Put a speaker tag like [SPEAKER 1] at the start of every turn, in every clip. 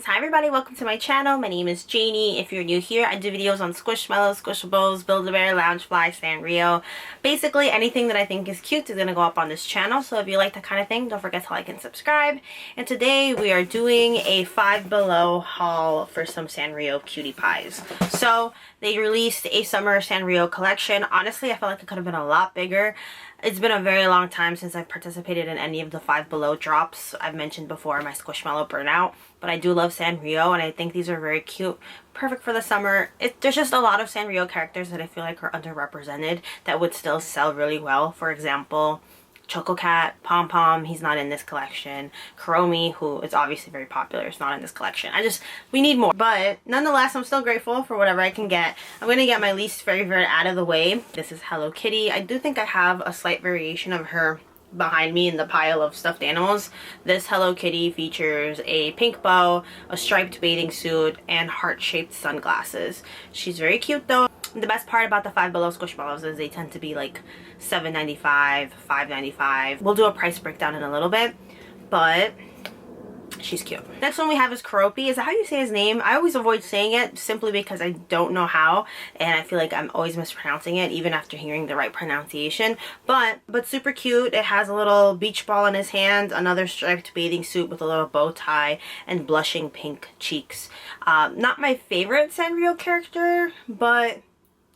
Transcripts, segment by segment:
[SPEAKER 1] Hi everybody, welcome to my channel. My name is Janie. If you're new here, I do videos on Squishmallow, Squishables, Build-A-Bear, Loungefly, Sanrio. Basically anything that I think is cute is going to go up on this channel. So if you like that kind of thing, don't forget to like and subscribe. And today we are doing a Five Below haul for some Sanrio cutie pies. So they released a summer Sanrio collection. Honestly, I felt like it could have been a lot bigger. It's been a very long time since I've participated in any of the Five Below drops. I've mentioned before my Squishmallow burnout, but I do love Sanrio and I think these are very cute. Perfect for the summer. There's just a lot of Sanrio characters that I feel like are underrepresented that would still sell really well. For example, Choco Cat, Pom Pom, he's not in this collection. Kuropi, who is obviously very popular, is not in this collection. We need more. But nonetheless, I'm still grateful for whatever I can get. I'm going to get my least favorite out of the way. This is Hello Kitty. I do think I have a slight variation of her behind me in the pile of stuffed animals. This Hello Kitty features a pink bow, a striped bathing suit, and heart-shaped sunglasses. She's very cute though. The best part about the Five Below Squishmallows is they tend to be like $7.95, $5.95. We'll do a price breakdown in a little bit, but she's cute. Next one we have is Kuropi. Is that how you say his name? I always avoid saying it simply because I don't know how, and I feel like I'm always mispronouncing it even after hearing the right pronunciation. But super cute. It has a little beach ball in his hand, another striped bathing suit with a little bow tie, and blushing pink cheeks. Not my favorite Sanrio character, but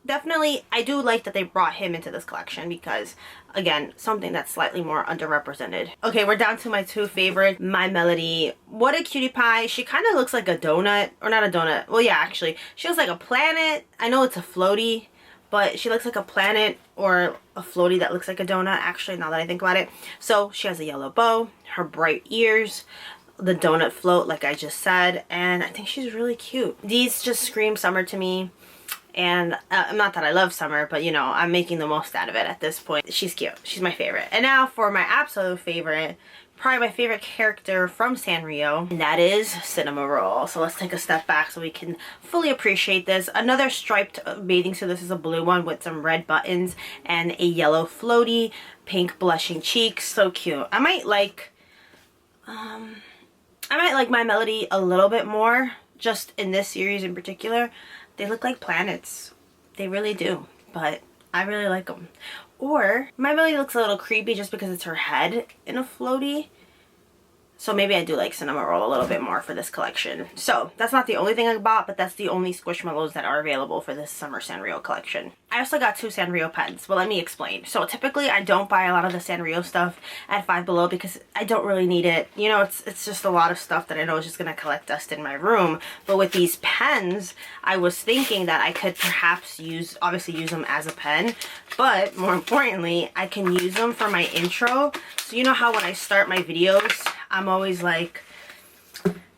[SPEAKER 1] definitely I do like that they brought him into this collection because, again, something that's slightly more underrepresented. Okay, we're down to my two favorite. My Melody. What a cutie pie. She kind of looks like a donut. Or not a donut. Well, yeah, actually. She looks like a planet. I know it's a floaty, but she looks like a planet or a floaty that looks like a donut, actually, now that I think about it. So she has a yellow bow, her bright ears, the donut float like I just said, and I think she's really cute. These just scream summer to me. And not that I love summer, but you know, I'm making the most out of it at this point. She's cute. She's my favorite. And now for my absolute favorite, probably my favorite character from Sanrio, and that is Cinema Roll. So let's take a step back so we can fully appreciate this. Another striped bathing suit. This is a blue one with some red buttons and a yellow floaty, pink blushing cheeks. So cute. I might like My Melody a little bit more, just in this series in particular. They look like planets. They really do. But I really like them. Or My Melody looks a little creepy just because it's her head in a floaty. So maybe I do like Cinema Roll a little bit more for this collection. So that's not the only thing I bought, but that's the only Squishmallows that are available for this summer Sanrio collection. I also got two Sanrio pens. Well, let me explain. So typically I don't buy a lot of the Sanrio stuff at Five Below because I don't really need it. You know, it's just a lot of stuff that I know is just going to collect dust in my room. But with these pens, I was thinking that I could perhaps obviously use them as a pen. But more importantly, I can use them for my intro. So you know how when I start my videos, I'm always like,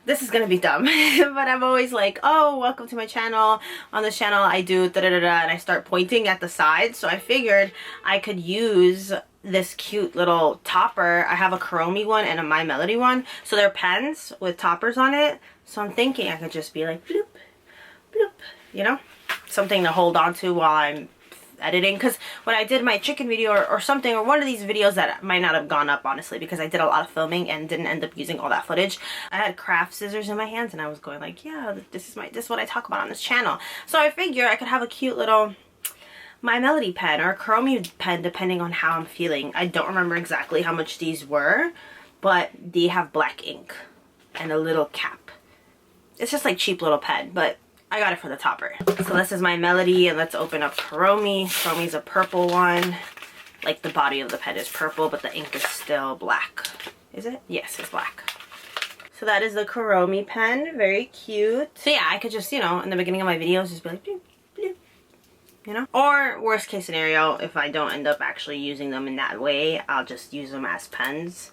[SPEAKER 1] this is gonna be dumb, but I'm always like, oh, welcome to my channel. On this channel I do da-da-da-da, and I start pointing at the sides. So I figured I could use this cute little topper. I have a Kuropi one and a My Melody one. So they're pens with toppers on it. So I'm thinking I could just be like, bloop, bloop, you know? Something to hold on to while I'm editing, because when I did my chicken video or something, or one of these videos that might not have gone up honestly because I did a lot of filming and didn't end up using all that footage, I had craft scissors in my hands and I was going like, yeah, this is what I talk about on this channel. So I figured I could have a cute little My Melody pen or a Kuropi pen depending on how I'm feeling. I don't remember exactly how much these were, but they have black ink and a little cap. It's just like cheap little pen, but I got it for the topper. So this is My Melody, and let's open up Kuropi. Kuropi's a purple one. Like the body of the pen is purple, but the ink is still black. Is it? Yes, it's black. So that is the Kuropi pen. Very cute. So yeah, I could just, you know, in the beginning of my videos, just be like, bloop, bloop, you know? Or worst case scenario, if I don't end up actually using them in that way, I'll just use them as pens.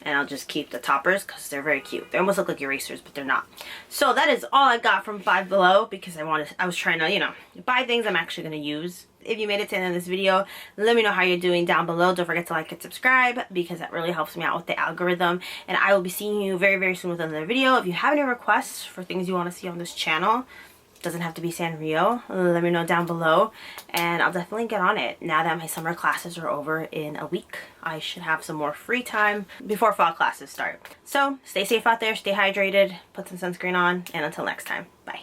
[SPEAKER 1] And I'll just keep the toppers because they're very cute. They almost look like erasers, but they're not. So that is all I got from Five Below because I was trying to, you know, buy things I'm actually going to use. If you made it to the end of this video, let me know how you're doing down below. Don't forget to like and subscribe because that really helps me out with the algorithm. And I will be seeing you very, very soon with another video. If you have any requests for things you want to see on this channel, Doesn't have to be Sanrio. Let me know down below, and I'll definitely get on it. Now that my summer classes are over in a week, I should have some more free time before fall classes start. So stay safe out there, stay hydrated, put some sunscreen on, and until next time, bye.